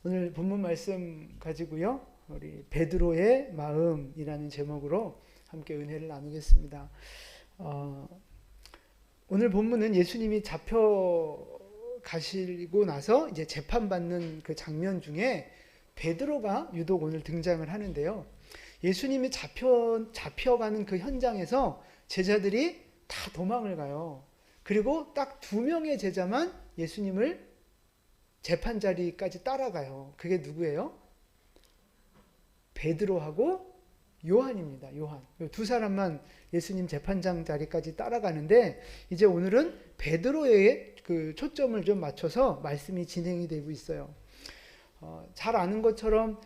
오늘 본문 말씀 가지고요. 우리 베드로의 마음이라는 제목으로 함께 은혜를 나누겠습니다. 오늘 본문은 예수님이 잡혀가시고 나서 이제 재판받는 그 장면 중에 베드로가 유독 오늘 등장을 하는데요. 예수님이 잡혀가는 그 현장에서 제자들이 다 도망을 가요. 그리고 딱 2명의 제자만 예수님을 재판 자리까지 따라가요. 그게 누구예요? 베드로하고 요한입니다. 요한. 두 사람만 예수님 재판장 자리까지 따라가는데 이제 오늘은 베드로의 그 초점을 좀 맞춰서 말씀이 진행이 되고 있어요. 잘 아는 것처럼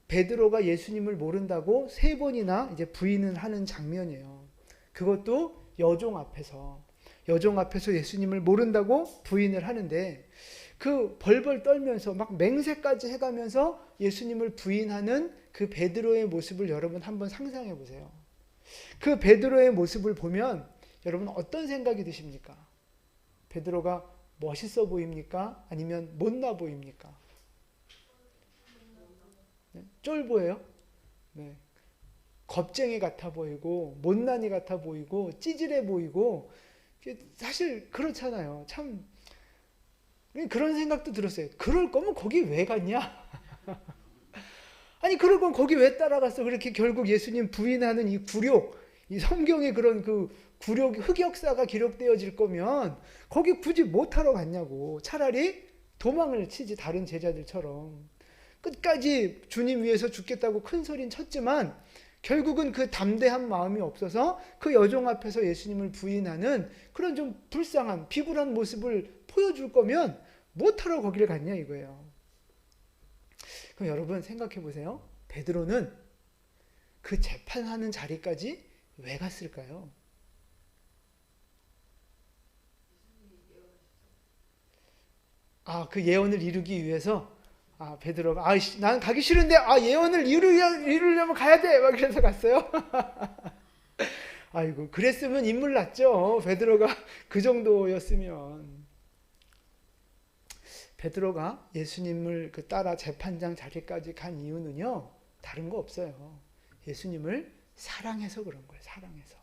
베드로가 예수님을 모른다고 3번이나 이제 부인을 하는 장면이에요. 그것도 여종 앞에서 예수님을 모른다고 부인을 하는데 그 벌벌 떨면서 막 맹세까지 해가면서 예수님을 부인하는 그 베드로의 모습을 여러분 한번 상상해 보세요. 그 베드로의 모습을 보면 여러분 어떤 생각이 드십니까? 베드로가 멋있어 보입니까? 아니면 못나 보입니까? 네, 쫄보예요? 네. 겁쟁이 같아 보이고 못난이 같아 보이고 찌질해 보이고 사실 그렇잖아요. 참 그런 생각도 들었어요. 그럴 거면 거기 왜 갔냐? 아니 그럴 거면 거기 왜 따라갔어? 그렇게 결국 예수님 부인하는 이 굴욕, 이 성경의 그런 그 굴욕, 흑역사가 기록되어질 거면 거기 굳이 못하러 갔냐고. 차라리 도망을 치지 다른 제자들처럼. 끝까지 주님 위해서 죽겠다고 큰 소리는 쳤지만 결국은 그 담대한 마음이 없어서 그 여종 앞에서 예수님을 부인하는 그런 좀 불쌍한 비굴한 모습을 보여줄 거면 못하러 거기를 갔냐 이거예요. 그럼 여러분 생각해 보세요. 베드로는 그 재판하는 자리까지 왜 갔을까요? 그 예언을 이루기 위해서 베드로가 난 가기 싫은데 예언을 이루려면 가야 돼. 막 그래서 갔어요. 아이고 그랬으면 인물 났죠. 베드로가 그 정도였으면. 베드로가 예수님을 따라 재판장 자리까지 간 이유는요. 다른 거 없어요. 예수님을 사랑해서 그런 거예요. 사랑해서.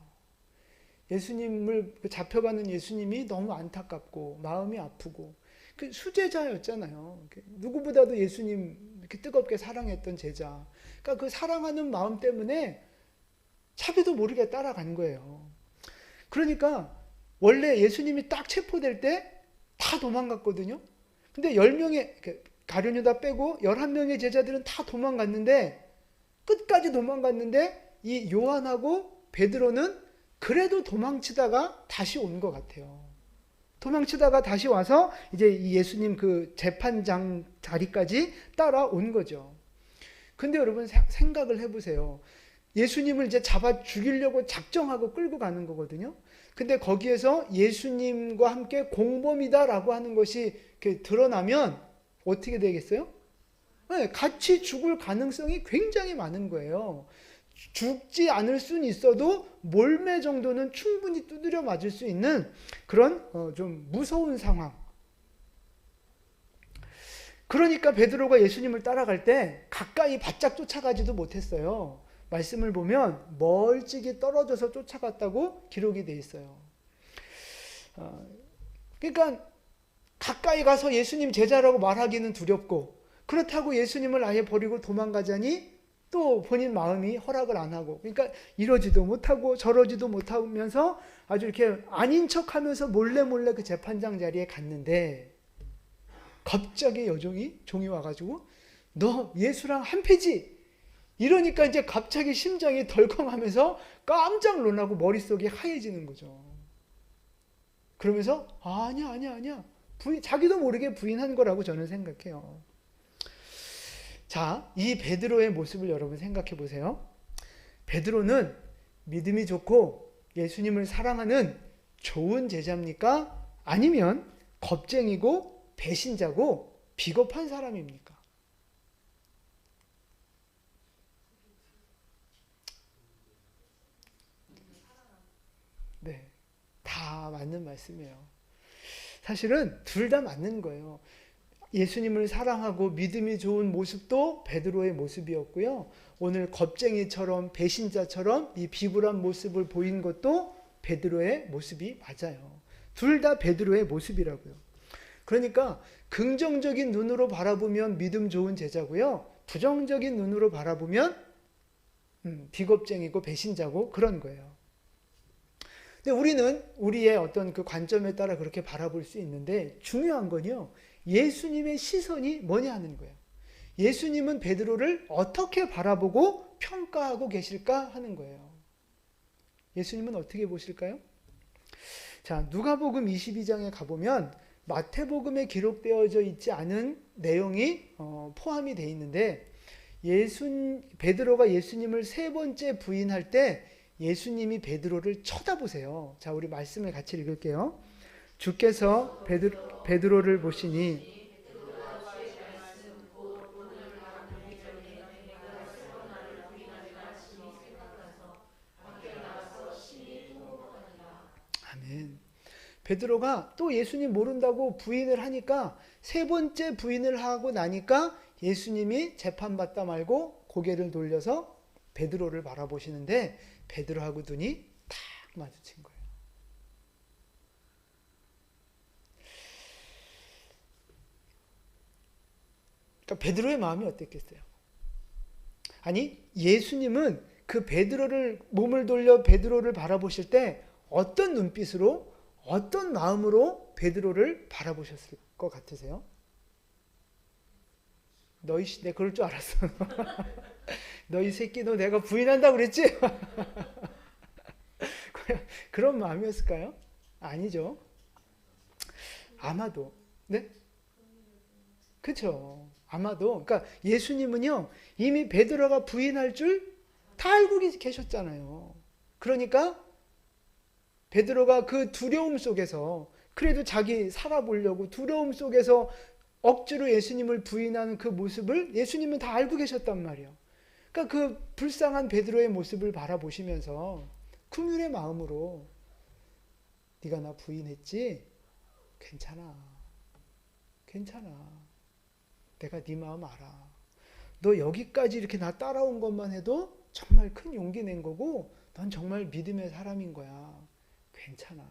예수님을 잡혀가는 예수님이 너무 안타깝고 마음이 아프고 그 수제자였잖아요. 누구보다도 예수님 이렇게 뜨겁게 사랑했던 제자. 그러니까 그 사랑하는 마음 때문에 자기도 모르게 따라간 거예요. 그러니까 원래 예수님이 딱 체포될 때 다 도망갔거든요. 근데 10명의 가룟 유다 빼고 11명의 제자들은 다 도망갔는데 끝까지 도망갔는데 이 요한하고 베드로는 그래도 도망치다가 다시 온 것 같아요. 도망치다가 다시 와서 이제 이 예수님 그 재판장 자리까지 따라온 거죠. 근데 여러분 생각을 해보세요. 예수님을 이제 잡아 죽이려고 작정하고 끌고 가는 거거든요. 근데 거기에서 예수님과 함께 공범이다라고 하는 것이 드러나면 어떻게 되겠어요? 네, 같이 죽을 가능성이 굉장히 많은 거예요. 죽지 않을 수는 있어도 몰매 정도는 충분히 두드려 맞을 수 있는 그런 좀 무서운 상황. 그러니까 베드로가 예수님을 따라갈 때 가까이 바짝 쫓아가지도 못했어요. 말씀을 보면 멀찍이 떨어져서 쫓아갔다고 기록이 돼 있어요. 그러니까 가까이 가서 예수님 제자라고 말하기는 두렵고 그렇다고 예수님을 아예 버리고 도망가자니 또 본인 마음이 허락을 안 하고 그러니까 이러지도 못하고 저러지도 못하면서 아주 이렇게 아닌 척하면서 몰래 그 재판장 자리에 갔는데 갑자기 종이 와가지고 너 예수랑 한패지? 이러니까 이제 갑자기 심장이 덜컹하면서 깜짝 놀라고 머릿속이 하얘지는 거죠. 그러면서 아니야. 자기도 모르게 부인한 거라고 저는 생각해요. 자, 이 베드로의 모습을 여러분 생각해 보세요. 베드로는 믿음이 좋고 예수님을 사랑하는 좋은 제자입니까? 아니면 겁쟁이고 배신자고 비겁한 사람입니까? 네, 다 맞는 말씀이에요. 사실은 둘 다 맞는 거예요. 예수님을 사랑하고 믿음이 좋은 모습도 베드로의 모습이었고요. 오늘 겁쟁이처럼 배신자처럼 이 비굴한 모습을 보인 것도 베드로의 모습이 맞아요. 둘 다 베드로의 모습이라고요. 그러니까 긍정적인 눈으로 바라보면 믿음 좋은 제자고요. 부정적인 눈으로 바라보면 비겁쟁이고 배신자고 그런 거예요. 근데 우리는 우리의 어떤 그 관점에 따라 그렇게 바라볼 수 있는데 중요한 건요. 예수님의 시선이 뭐냐 하는 거예요. 예수님은 베드로를 어떻게 바라보고 평가하고 계실까 하는 거예요. 예수님은 어떻게 보실까요? 자, 누가복음 22장에 가보면 마태복음에 기록되어져 있지 않은 내용이 포함이 되어 있는데 베드로가 예수님을 세 번째 부인할 때 예수님이 베드로를 쳐다보세요. 자, 우리 말씀을 같이 읽을게요. 주께서 베드로를 보시니 아멘. 베드로가 또 예수님 모른다고 부인을 하니까 세 번째 부인을 하고 나니까 예수님이 재판받다 말고 고개를 돌려서 베드로를 바라보시는데 베드로하고 눈이 딱 마주친 거예요. 그러니까 베드로의 마음이 어땠겠어요? 아니, 예수님은 그 베드로를 몸을 돌려 베드로를 바라보실 때 어떤 눈빛으로 어떤 마음으로 베드로를 바라보셨을 것 같으세요? 너희 내 그럴 줄 알았어. 너희 새끼 너 내가 부인한다고 그랬지? 그런 마음이었을까요? 아니죠. 아마도. 네? 그렇죠. 아마도. 그러니까 예수님은요. 이미 베드로가 부인할 줄 다 알고 계셨잖아요. 그러니까 베드로가 그 두려움 속에서 그래도 자기 살아보려고 두려움 속에서 억지로 예수님을 부인하는 그 모습을 예수님은 다 알고 계셨단 말이에요. 그러니까 그 불쌍한 베드로의 모습을 바라보시면서 긍휼의 마음으로 네가 나 부인했지? 괜찮아. 내가 네 마음 알아. 너 여기까지 이렇게 나 따라온 것만 해도 정말 큰 용기 낸 거고 넌 정말 믿음의 사람인 거야. 괜찮아.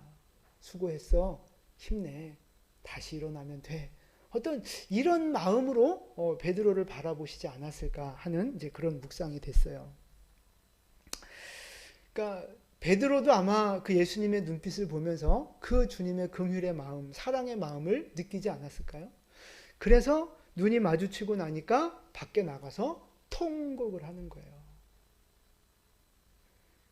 수고했어. 힘내. 다시 일어나면 돼. 어떤 이런 마음으로 베드로를 바라보시지 않았을까 하는 이제 그런 묵상이 됐어요. 그러니까 베드로도 아마 그 예수님의 눈빛을 보면서 그 주님의 긍휼의 마음, 사랑의 마음을 느끼지 않았을까요? 그래서 눈이 마주치고 나니까 밖에 나가서 통곡을 하는 거예요.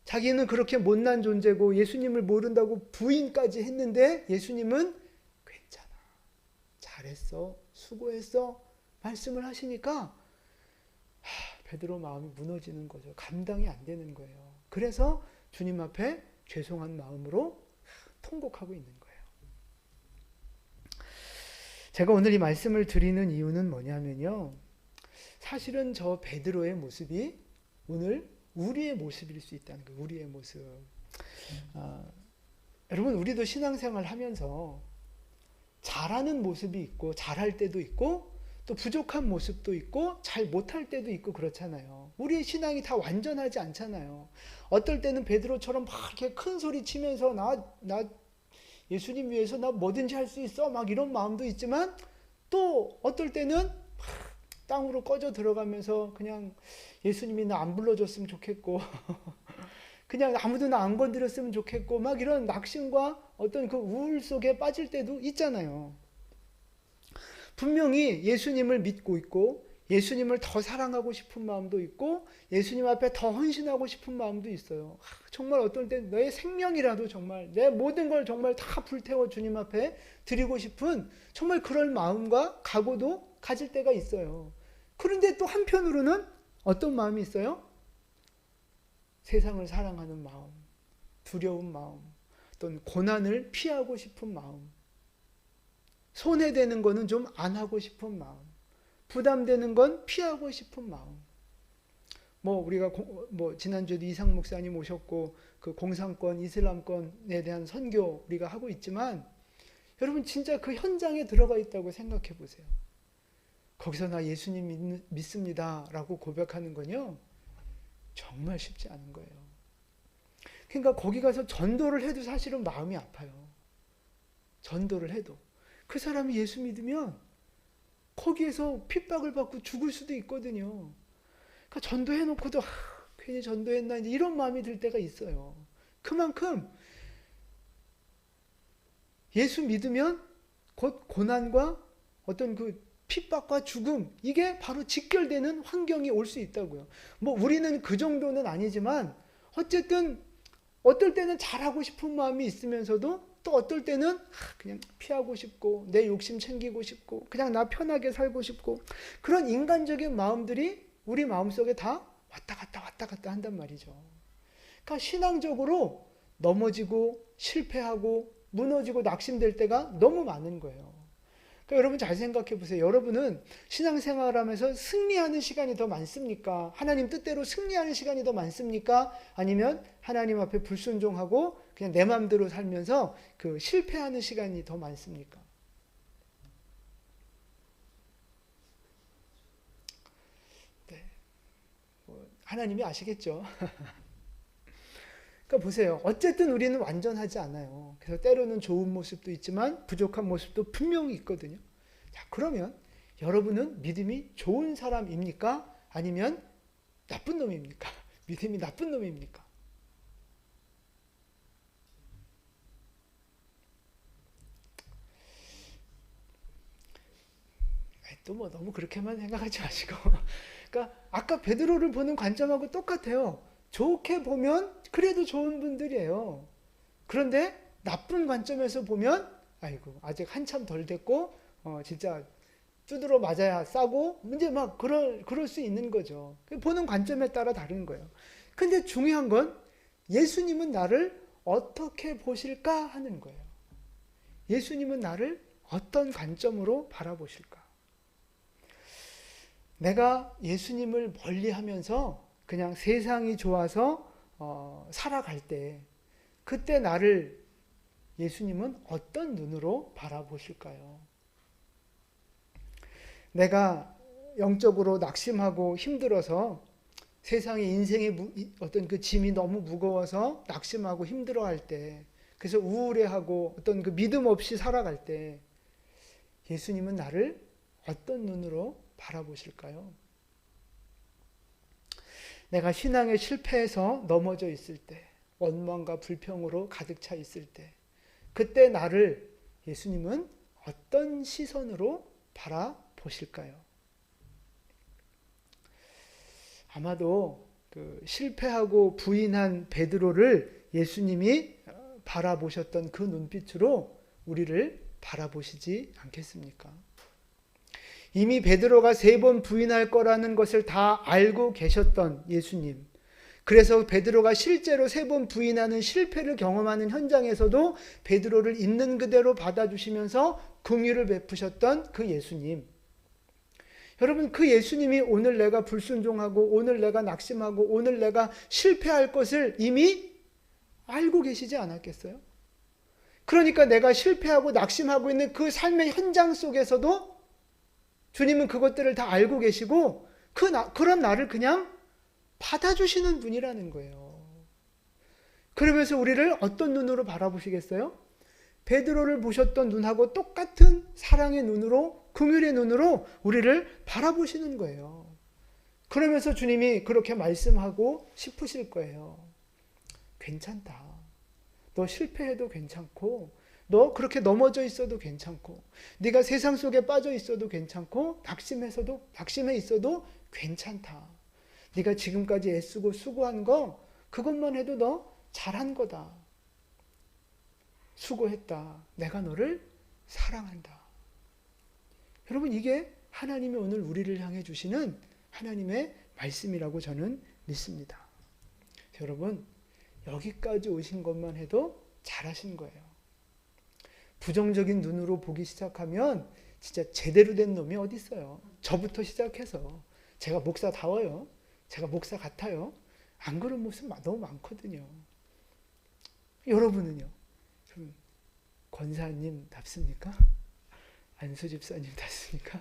자기는 그렇게 못난 존재고 예수님을 모른다고 부인까지 했는데 예수님은 괜찮아. 잘했어. 수고했어. 말씀을 하시니까 베드로 마음이 무너지는 거죠. 감당이 안 되는 거예요. 그래서 주님 앞에 죄송한 마음으로 통곡하고 있는 거예요. 제가 오늘 이 말씀을 드리는 이유는 뭐냐면요. 사실은 저 베드로의 모습이 오늘 우리의 모습일 수 있다는 거예요. 우리의 모습. 여러분 우리도 신앙생활 하면서 잘하는 모습이 있고 잘할 때도 있고 또 부족한 모습도 있고 잘 못할 때도 있고 그렇잖아요. 우리의 신앙이 다 완전하지 않잖아요. 어떨 때는 베드로처럼 막 이렇게 큰 소리 치면서 나 예수님 위해서 나 뭐든지 할 수 있어 막 이런 마음도 있지만 또 어떨 때는 땅으로 꺼져 들어가면서 그냥 예수님이 나 안 불러줬으면 좋겠고 그냥 아무도 나 안 건드렸으면 좋겠고 막 이런 낙심과 어떤 그 우울 속에 빠질 때도 있잖아요. 분명히 예수님을 믿고 있고 예수님을 더 사랑하고 싶은 마음도 있고 예수님 앞에 더 헌신하고 싶은 마음도 있어요. 정말 어떨 때 너의 생명이라도 정말 내 모든 걸 정말 다 불태워 주님 앞에 드리고 싶은 정말 그럴 마음과 각오도 가질 때가 있어요. 그런데 또 한편으로는 어떤 마음이 있어요? 세상을 사랑하는 마음, 두려운 마음, 어떤 고난을 피하고 싶은 마음, 손해되는 거는 좀 안 하고 싶은 마음, 부담되는 건 피하고 싶은 마음. 우리가 지난주에도 이상 목사님 오셨고 그 공산권, 이슬람권에 대한 선교 우리가 하고 있지만 여러분 진짜 그 현장에 들어가 있다고 생각해 보세요. 거기서 나 예수님 믿습니다 라고 고백하는 건요, 정말 쉽지 않은 거예요. 그러니까 거기 가서 전도를 해도 사실은 마음이 아파요. 전도를 해도. 그 사람이 예수 믿으면 거기에서 핍박을 받고 죽을 수도 있거든요. 그러니까 전도해놓고도 괜히 전도했나 이제 이런 마음이 들 때가 있어요. 그만큼 예수 믿으면 곧 고난과 어떤 그 핍박과 죽음, 이게 바로 직결되는 환경이 올 수 있다고요. 뭐 우리는 그 정도는 아니지만 어쨌든 어떨 때는 잘하고 싶은 마음이 있으면서도 또 어떨 때는 그냥 피하고 싶고 내 욕심 챙기고 싶고 그냥 나 편하게 살고 싶고 그런 인간적인 마음들이 우리 마음속에 다 왔다 갔다 한단 말이죠. 그러니까 신앙적으로 넘어지고 실패하고 무너지고 낙심될 때가 너무 많은 거예요. 그러니까 여러분 잘 생각해 보세요. 여러분은 신앙생활하면서 승리하는 시간이 더 많습니까? 하나님 뜻대로 승리하는 시간이 더 많습니까? 아니면 하나님 앞에 불순종하고 그냥 내 마음대로 살면서 그 실패하는 시간이 더 많습니까? 네. 하나님이 아시겠죠? 그러니까 보세요. 어쨌든 우리는 완전하지 않아요. 그래서 때로는 좋은 모습도 있지만 부족한 모습도 분명히 있거든요. 자, 그러면 여러분은 믿음이 좋은 사람입니까? 아니면 나쁜 놈입니까? 믿음이 나쁜 놈입니까? 또 뭐 너무 그렇게만 생각하지 마시고. 그러니까 아까 베드로를 보는 관점하고 똑같아요. 좋게 보면 그래도 좋은 분들이에요. 그런데 나쁜 관점에서 보면 아이고 아직 한참 덜 됐고 진짜 두드러 맞아야 싸고 이제 막 그럴 수 있는 거죠. 보는 관점에 따라 다른 거예요. 근데 중요한 건 예수님은 나를 어떻게 보실까 하는 거예요. 예수님은 나를 어떤 관점으로 바라보실까? 내가 예수님을 멀리하면서 그냥 세상이 좋아서 살아갈 때 그때 나를 예수님은 어떤 눈으로 바라보실까요? 내가 영적으로 낙심하고 힘들어서 세상의 인생의 어떤 그 짐이 너무 무거워서 낙심하고 힘들어할 때, 그래서 우울해하고 어떤 그 믿음 없이 살아갈 때 예수님은 나를 어떤 눈으로 바라보실까요? 내가 신앙에 실패해서 넘어져 있을 때, 원망과 불평으로 가득 차 있을 때, 그때 나를 예수님은 어떤 시선으로 바라보실까요? 아마도 그 실패하고 부인한 베드로를 예수님이 바라보셨던 그 눈빛으로 우리를 바라보시지 않겠습니까? 이미 베드로가 3번 부인할 거라는 것을 다 알고 계셨던 예수님. 그래서 베드로가 실제로 3번 부인하는 실패를 경험하는 현장에서도 베드로를 있는 그대로 받아주시면서 긍휼을 베푸셨던 그 예수님. 여러분, 그 예수님이 오늘 내가 불순종하고 오늘 내가 낙심하고 오늘 내가 실패할 것을 이미 알고 계시지 않았겠어요? 그러니까 내가 실패하고 낙심하고 있는 그 삶의 현장 속에서도 주님은 그것들을 다 알고 계시고 그런 나를 그냥 받아주시는 분이라는 거예요. 그러면서 우리를 어떤 눈으로 바라보시겠어요? 베드로를 보셨던 눈하고 똑같은 사랑의 눈으로, 긍휼의 눈으로 우리를 바라보시는 거예요. 그러면서 주님이 그렇게 말씀하고 싶으실 거예요. 괜찮다. 너 실패해도 괜찮고 너 그렇게 넘어져 있어도 괜찮고 네가 세상 속에 빠져 있어도 괜찮고 낙심해 있어도 괜찮다. 네가 지금까지 애쓰고 수고한 거 그것만 해도 너 잘한 거다. 수고했다. 내가 너를 사랑한다. 여러분, 이게 하나님이 오늘 우리를 향해 주시는 하나님의 말씀이라고 저는 믿습니다. 여러분, 여기까지 오신 것만 해도 잘하신 거예요. 부정적인 눈으로 보기 시작하면 진짜 제대로 된 놈이 어디 있어요. 저부터 시작해서 제가 목사다워요. 제가 목사 같아요. 안 그런 모습 너무 많거든요. 여러분은요? 권사님답습니까? 안수 집사님답습니까?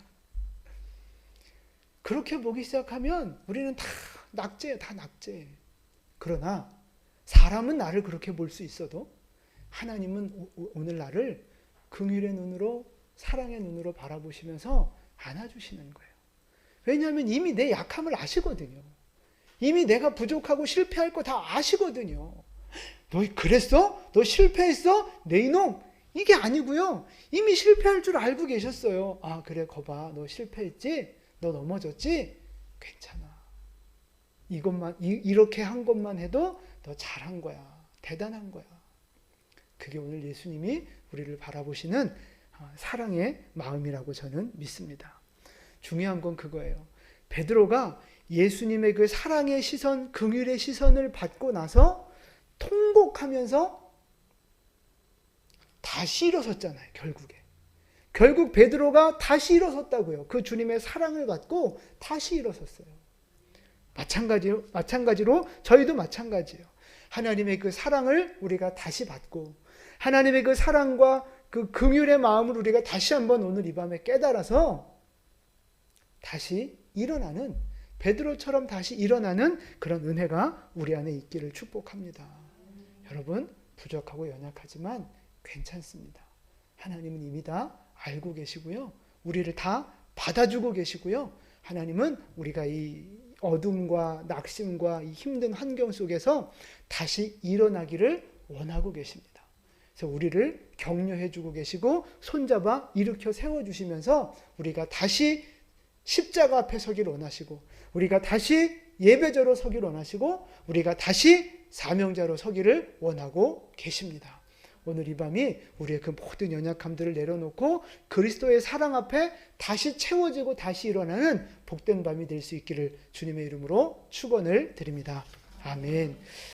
그렇게 보기 시작하면 우리는 다 낙제예요. 다 낙제. 그러나 사람은 나를 그렇게 볼 수 있어도 하나님은 오늘 나를 긍휼의 눈으로, 사랑의 눈으로 바라보시면서 안아주시는 거예요. 왜냐하면 이미 내 약함을 아시거든요. 이미 내가 부족하고 실패할 거 다 아시거든요. 너 그랬어? 너 실패했어? 내 이놈! 이게 아니고요. 이미 실패할 줄 알고 계셨어요. 아, 그래, 거봐. 너 실패했지? 너 넘어졌지? 괜찮아. 이렇게 한 것만 해도 너 잘한 거야. 대단한 거야. 그게 오늘 예수님이 우리를 바라보시는 사랑의 마음이라고 저는 믿습니다. 중요한 건 그거예요. 베드로가 예수님의 그 사랑의 시선, 긍휼의 시선을 받고 나서 통곡하면서 다시 일어섰잖아요. 결국 베드로가 다시 일어섰다고요. 그 주님의 사랑을 받고 다시 일어섰어요. 마찬가지로 저희도 마찬가지예요. 하나님의 그 사랑을 우리가 다시 받고 하나님의 그 사랑과 그 긍휼의 마음을 우리가 다시 한번 오늘 이 밤에 깨달아서 다시 일어나는, 베드로처럼 다시 일어나는 그런 은혜가 우리 안에 있기를 축복합니다. 여러분, 부족하고 연약하지만 괜찮습니다. 하나님은 이미 다 알고 계시고요. 우리를 다 받아주고 계시고요. 하나님은 우리가 이 어둠과 낙심과 이 힘든 환경 속에서 다시 일어나기를 원하고 계십니다. 그래서 우리를 격려해주고 계시고 손잡아 일으켜 세워주시면서 우리가 다시 십자가 앞에 서기를 원하시고 우리가 다시 예배자로 서기를 원하시고 우리가 다시 사명자로 서기를 원하고 계십니다. 오늘 이 밤이 우리의 그 모든 연약함들을 내려놓고 그리스도의 사랑 앞에 다시 채워지고 다시 일어나는 복된 밤이 될 수 있기를 주님의 이름으로 축원을 드립니다. 아멘.